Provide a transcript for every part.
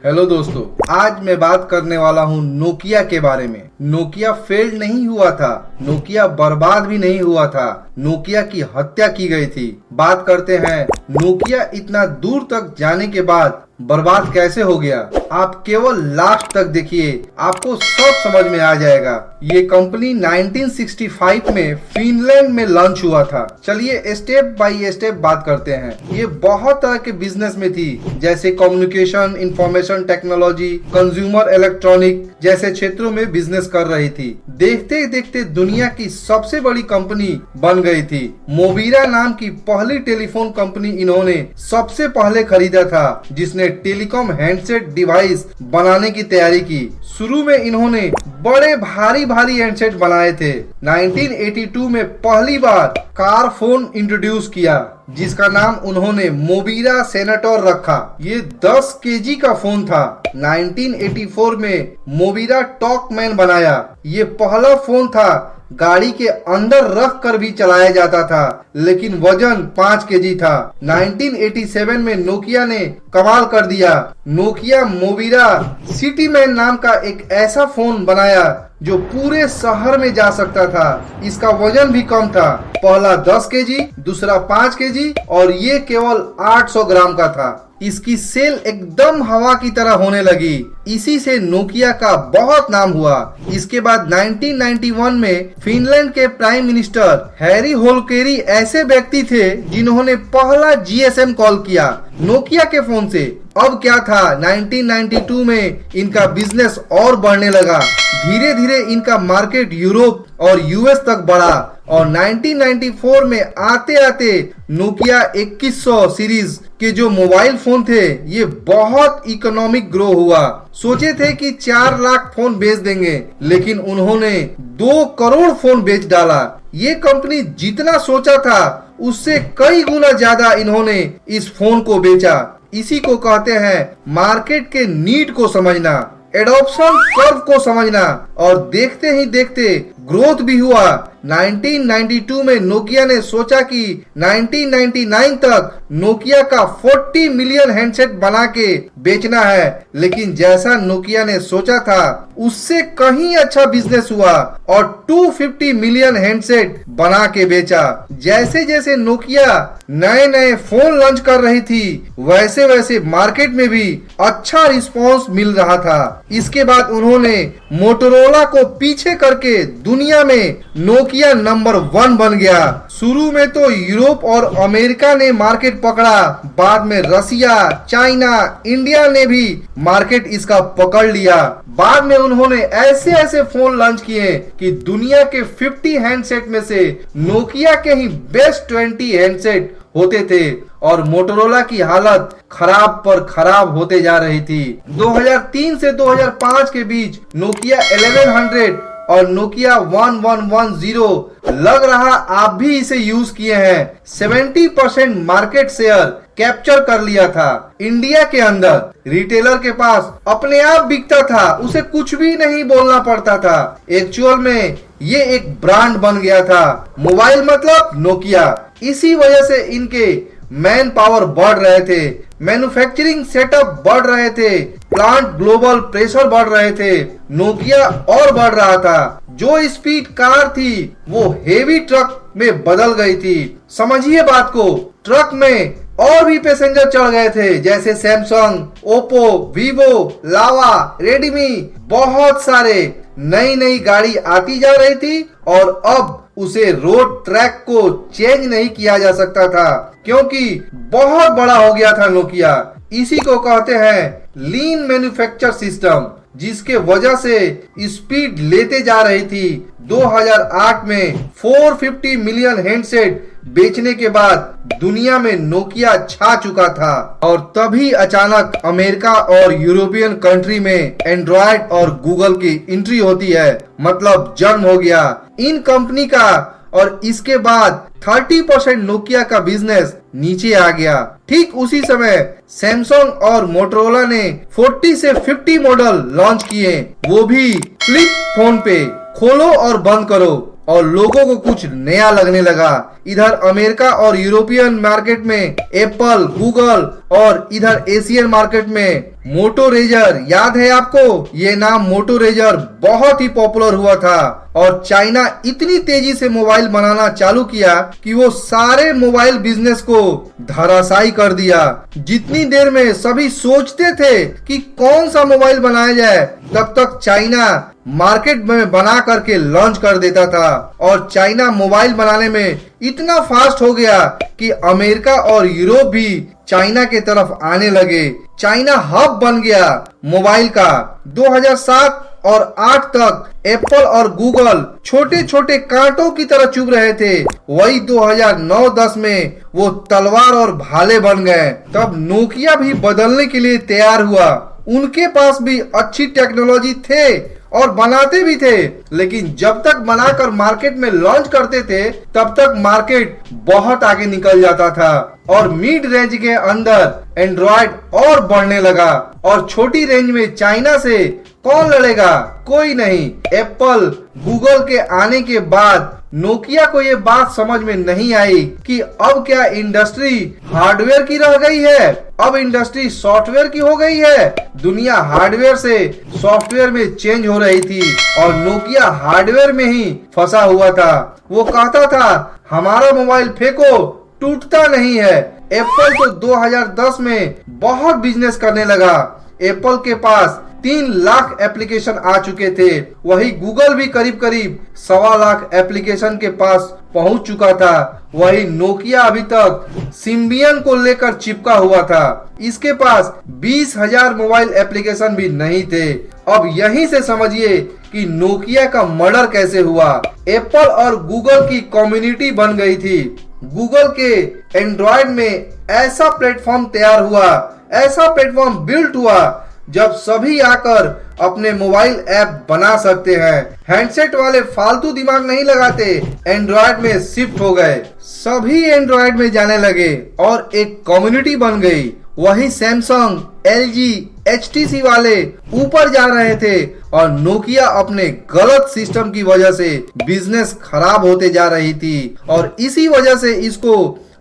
Hello दोस्तों, आज मैं बात करने वाला हूँ नोकिया के बारे में। नोकिया फेल्ड नहीं हुआ था, नोकिया बर्बाद भी नहीं हुआ था, नोकिया की हत्या की गई थी। बात करते हैं नोकिया इतना दूर तक जाने के बाद बर्बाद कैसे हो गया। आप केवल लास्ट तक देखिए, आपको सब समझ में आ जाएगा। ये कंपनी 1965 में फिनलैंड में लॉन्च हुआ था। चलिए स्टेप बाय स्टेप बात करते हैं। ये बहुत तरह के बिजनेस में थी, जैसे communication, information technology, consumer electronic जैसे क्षेत्रों में बिजनेस कर रही थी। देखते देखते दुनिया की सबसे बड़ी कंपनी बन गई थी। मोबिरा नाम की पहली टेलीफोन कंपनी इन्होंने सबसे पहले खरीदा था, जिसने टेलीकॉम हैंडसेट डिवाइस बनाने की तैयारी की। शुरू में इन्होंने बड़े भारी हैंडसेट बनाए थे। 1982 में पहली बार कार फोन इंट्रोड्यूस किया, जिसका नाम उन्होंने मोबिरा सेनेटर रखा। ये 10 केजी का फोन था। 1984 में मोबिरा टॉकमैन बनाया। ये पहला फोन था गाड़ी के अंदर रख कर भी चलाया जाता था, लेकिन वजन 5 केजी था। 1987 में नोकिया ने कमाल कर दिया। नोकिया मोबिरा सिटीमैन नाम का एक ऐसा फोन बनाया जो पूरे शहर में जा सकता था। इसका वजन भी कम था, पहला 10 केजी, दूसरा 5 केजी और ये केवल 800 ग्राम का था। इसकी सेल एकदम हवा की तरह होने लगी। इसी से नोकिया का बहुत नाम हुआ। इसके बाद 1991 में फिनलैंड के प्राइम मिनिस्टर हैरी होल्केरी ऐसे व्यक्ति थे जिन्होंने पहला जीएसएम कॉल किया नोकिया के फोन से। अब क्या था, 1992 में इनका बिजनेस और बढ़ने लगा। धीरे धीरे इनका मार्केट यूरोप और यूएस तक बढ़ा और 1994 में आते आते नोकिया 2100 सीरीज के जो मोबाइल फोन थे, ये बहुत इकोनॉमिक ग्रो हुआ। सोचे थे कि 4 लाख फोन बेच देंगे, लेकिन उन्होंने 2 करोड़ फोन बेच डाला। ये कंपनी जितना सोचा था उससे कई गुना ज्यादा इन्होंने इस फोन को बेचा। इसी को कहते हैं मार्केट के नीड को समझना, एडॉप्शन कर्व को समझना, और देखते ही देखते ग्रोथ भी हुआ। 1992 में नोकिया ने सोचा कि 1999 तक नोकिया का 40 मिलियन हैंडसेट बना के बेचना है, लेकिन जैसा नोकिया ने सोचा था उससे कहीं अच्छा बिजनेस हुआ और 250 मिलियन हैंडसेट बना के बेचा। जैसे जैसे नोकिया नए नए फोन लॉन्च कर रही थी, वैसे वैसे मार्केट में भी अच्छा रिस्पांस मिल रहा था। इसके बाद उन्होंने मोटोरोला को पीछे करके दुनिया में नोकिया नंबर 1 बन गया। शुरू में तो यूरोप और अमेरिका ने मार्केट पकड़ा, बाद में रसिया, चाइना, इंडिया ने भी मार्केट इसका पकड़ लिया। बाद में उन्होंने ऐसे ऐसे फोन लॉन्च किए कि दुनिया के 50 हैंडसेट में से नोकिया के ही बेस्ट 20 हैंडसेट होते थे और मोटोरोला की हालत खराब पर खराब होते जा रही थी। 2003 से 2005 के बीच नोकिया 1100 और नोकिया 1110 लग रहा आप भी इसे यूज किए हैं, 70% मार्केट शेयर कैप्चर कर लिया था। इंडिया के अंदर रिटेलर के पास अपने आप बिकता था, उसे कुछ भी नहीं बोलना पड़ता था। एक्चुअल में ये एक ब्रांड बन गया था। मोबाइल मतलब नोकिया। इसी वजह से इनके मैन पावर बढ़ रहे थे, मैन्युफैक्चरिंग सेटअप बढ़ रहे थे, प्लांट ग्लोबल प्रेशर बढ़ रहे थे, नोकिया और बढ़ रहा था। जो स्पीड कार थी वो हेवी ट्रक में बदल गई थी। समझिए बात को, ट्रक में और भी पैसेंजर चढ़ गए थे, जैसे सैमसंग, ओप्पो, वीवो, लावा, रेडमी, बहुत सारे। नई नई गाड़ी आती जा रही थी और अब उसे रोड ट्रैक को चेंज नहीं किया जा सकता था, क्योंकि बहुत बड़ा हो गया था नोकिया। इसी को कहते हैं लीन मैन्युफैक्चर सिस्टम, जिसके वजह से स्पीड लेते जा रही थी। 2008 में 450 मिलियन हैंडसेट बेचने के बाद दुनिया में नोकिया छा चुका था और तभी अचानक अमेरिका और यूरोपियन कंट्री में एंड्रॉयड और गूगल की एंट्री होती है, मतलब जन्म हो गया इन कंपनी का। और इसके बाद 30% नोकिया का बिजनेस नीचे आ गया। ठीक उसी समय सैमसंग और मोटोरोला ने 40 से 50 मॉडल लॉन्च किए, वो भी फ्लिप फोन पे, खोलो और बंद करो। और लोगों को कुछ नया लगने लगा। इधर अमेरिका और यूरोपियन मार्केट में एप्पल, गूगल और इधर एशियन मार्केट में मोटोरेजर, याद है आपको? ये नाम मोटोरेजर बहुत ही पॉपुलर हुआ था और चाइना इतनी तेजी से मोबाइल बनाना चालू किया कि वो सारे मोबाइल बिजनेस को धराशायी कर दिया। जितनी देर में सभी सोचते थे कि कौन सा मोबाइल बनाया जाए, तब तक चाइना मार्केट में बना करके लॉन्च कर देता था और चाइना मोबाइल बनाने में इतना फास्ट हो गया कि अमेरिका और यूरोप भी चाइना के तरफ आने लगे। चाइना हब बन गया मोबाइल का। 2007 और 8 तक एप्पल और गूगल छोटे छोटे कांटों की तरह चुभ रहे थे। वही 2009-10 में वो तलवार और भाले बन गए। तब नोकिया भी बदलने के लिए तैयार हुआ। उनके पास भी अच्छी टेक्नोलॉजी थे और बनाते भी थे, लेकिन जब तक बनाकर मार्केट में लॉन्च करते थे तब तक मार्केट बहुत आगे निकल जाता था और मिड रेंज के अंदर एंड्रॉयड और बढ़ने लगा और छोटी रेंज में चाइना से कौन लड़ेगा? कोई नहीं। एप्पल, गूगल के आने के बाद नोकिया को ये बात समझ में नहीं आई कि अब क्या इंडस्ट्री हार्डवेयर की रह गई है, अब इंडस्ट्री सॉफ्टवेयर की हो गई है। दुनिया हार्डवेयर से सॉफ्टवेयर में चेंज हो रही थी और नोकिया हार्डवेयर में ही फंसा हुआ था। वो कहता था हमारा मोबाइल फेंको, टूटता नहीं है। एप्पल तो 2010 में बहुत बिजनेस करने लगा। एप्पल के पास 3 लाख एप्लीकेशन आ चुके थे। वही गूगल भी करीब करीब 1.25 लाख एप्लीकेशन के पास पहुंच चुका था। वही नोकिया अभी तक सिम्बियन को लेकर चिपका हुआ था। इसके पास 20,000 मोबाइल एप्लीकेशन भी नहीं थे। अब यहीं से समझिए कि नोकिया का मर्डर कैसे हुआ। एप्पल और गूगल की कम्युनिटी बन गई थी। गूगल के एंड्रॉयड में ऐसा प्लेटफॉर्म तैयार हुआ, ऐसा प्लेटफॉर्म बिल्ट हुआ जब सभी आकर अपने मोबाइल ऐप बना सकते हैं। हैंडसेट वाले फालतू दिमाग नहीं लगाते, एंड्रॉयड में शिफ्ट हो गए। सभी एंड्रॉयड में जाने लगे और एक कम्युनिटी बन गई। वही सैमसंग, एलजी, एचटीसी वाले ऊपर जा रहे थे और नोकिया अपने गलत सिस्टम की वजह से बिजनेस खराब होते जा रही थी और इसी वजह से इसको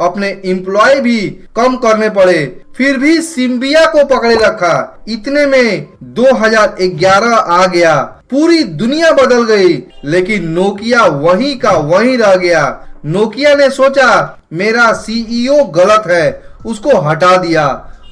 अपने एम्प्लॉय भी कम करने पड़े। फिर भी सिम्बिया को पकड़े रखा। इतने में 2011 आ गया। पूरी दुनिया बदल गई, लेकिन नोकिया वहीं का वहीं रह गया। नोकिया ने सोचा मेरा सीईओ गलत है, उसको हटा दिया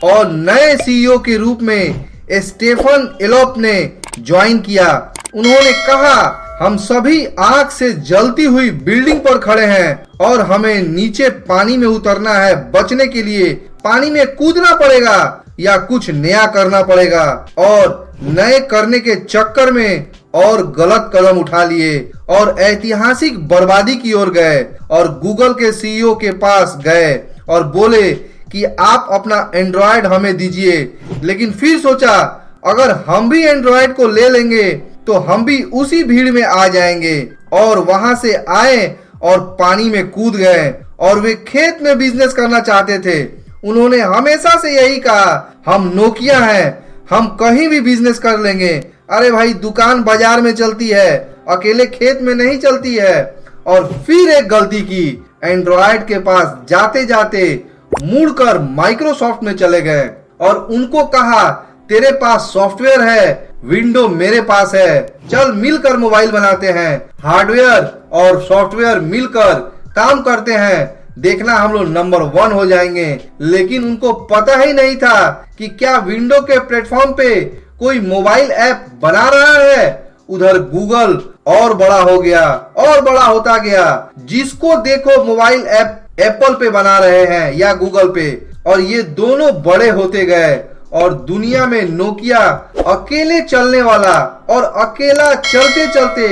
और नए सीईओ के रूप में स्टेफन एलोप ने ज्वाइन किया। उन्होंने कहा हम सभी आग से जलती हुई बिल्डिंग पर खड़े हैं और हमें नीचे पानी में उतरना है। बचने के लिए पानी में कूदना पड़ेगा या कुछ नया करना पड़ेगा। और नए करने के चक्कर में और गलत कदम उठा लिए और ऐतिहासिक बर्बादी की ओर गए और गूगल के सीईओ के पास गए और बोले कि आप अपना एंड्रॉयड हमें दीजिए। लेकिन फिर सोचा अगर हम भी एंड्रॉयड को ले लेंगे तो हम भी उसी भीड़ में आ जाएंगे और वहां से आए और पानी में कूद गए और वे खेत में बिजनेस करना चाहते थे। उन्होंने हमेशा से यही कहा हम नोकिया हैं, हम कहीं भी बिजनेस कर लेंगे। अरे भाई दुकान बाजार में चलती है, अकेले खेत में नहीं चलती है। और फिर एक गलती की, एंड्रॉयड के पास जाते जाते मुड़कर माइक्रोसॉफ्ट में चले गए और उनको कहा तेरे पास सॉफ्टवेयर है, विंडो मेरे पास है, चल मिलकर मोबाइल बनाते हैं। हार्डवेयर और सॉफ्टवेयर मिलकर काम करते हैं, देखना हम लोग नंबर 1 हो जाएंगे। लेकिन उनको पता ही नहीं था कि क्या विंडो के प्लेटफॉर्म पे कोई मोबाइल ऐप बना रहा है। उधर गूगल और बड़ा हो गया और बड़ा होता गया। जिसको देखो मोबाइल ऐप एप्पल पे बना रहे हैं या गूगल पे, और ये दोनों बड़े होते गए और दुनिया में नोकिया अकेले चलने वाला और अकेला चलते चलते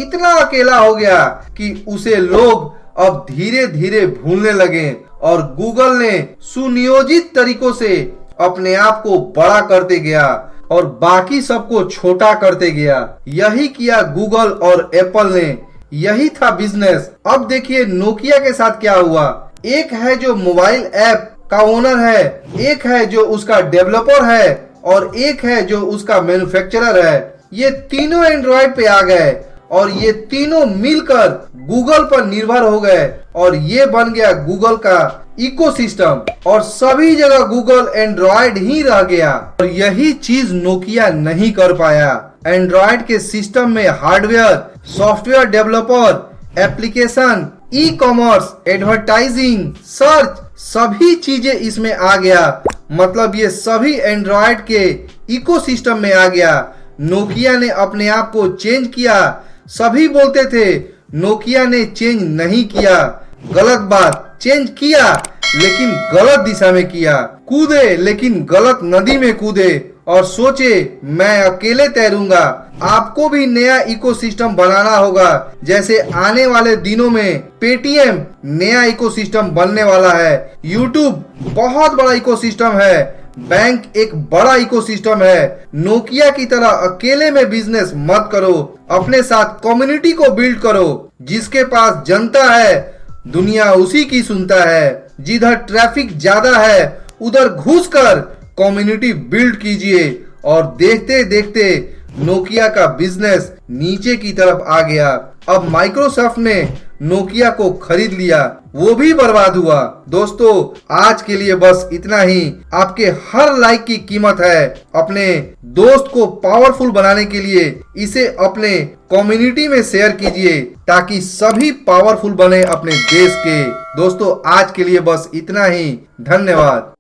इतना अकेला हो गया कि उसे लोग अब धीरे धीरे भूलने लगे और गूगल ने सुनियोजित तरीकों से अपने आप को बड़ा करते गया और बाकी सबको छोटा करते गया। यही किया गूगल और एप्पल ने, यही था बिजनेस। अब देखिए नोकिया के साथ क्या हुआ। एक है जो मोबाइल ऐप का ओनर है, एक है जो उसका डेवलपर है और एक है जो उसका मैन्युफैक्चरर है। ये तीनों एंड्रॉयड पे आ गए और ये तीनों मिलकर गूगल पर निर्भर हो गए और ये बन गया गूगल का इकोसिस्टम और सभी जगह गूगल एंड्रॉयड ही रह गया। और यही चीज नोकिया नहीं कर पाया। एंड्रॉयड के सिस्टम में hardware, software developer, application, e commerce, advertising, search, सभी चीजें इसमें आ गया। मतलब ये सभी एंड्रॉयड के इकोसिस्टम में आ गया। नोकिया ने अपने आप को चेंज किया। सभी बोलते थे नोकिया ने चेंज नहीं किया। गलत बात, चेंज किया लेकिन गलत दिशा में किया। कूदे लेकिन गलत नदी में कूदे और सोचे मैं अकेले तैरूंगा। आपको भी नया इकोसिस्टम बनाना होगा। जैसे आने वाले दिनों में पेटीएम नया इकोसिस्टम बनने वाला है, यूट्यूब बहुत बड़ा इकोसिस्टम है, बैंक एक बड़ा इकोसिस्टम है। नोकिया की तरह अकेले में बिजनेस मत करो, अपने साथ कम्युनिटी को बिल्ड करो। जिसके पास जनता है दुनिया उसी की सुनता है। जिधर ट्रैफिक ज्यादा है उधर घुसकर कम्युनिटी बिल्ड कीजिए। और देखते देखते नोकिया का बिजनेस नीचे की तरफ आ गया। अब माइक्रोसॉफ्ट ने नोकिया को खरीद लिया, वो भी बर्बाद हुआ। दोस्तों आज के लिए बस इतना ही। आपके हर लाइक की कीमत है। अपने दोस्त को पावरफुल बनाने के लिए इसे अपने कम्युनिटी में शेयर कीजिए ताकि सभी पावरफुल बने अपने देश के। दोस्तों आज के लिए बस इतना ही। धन्यवाद।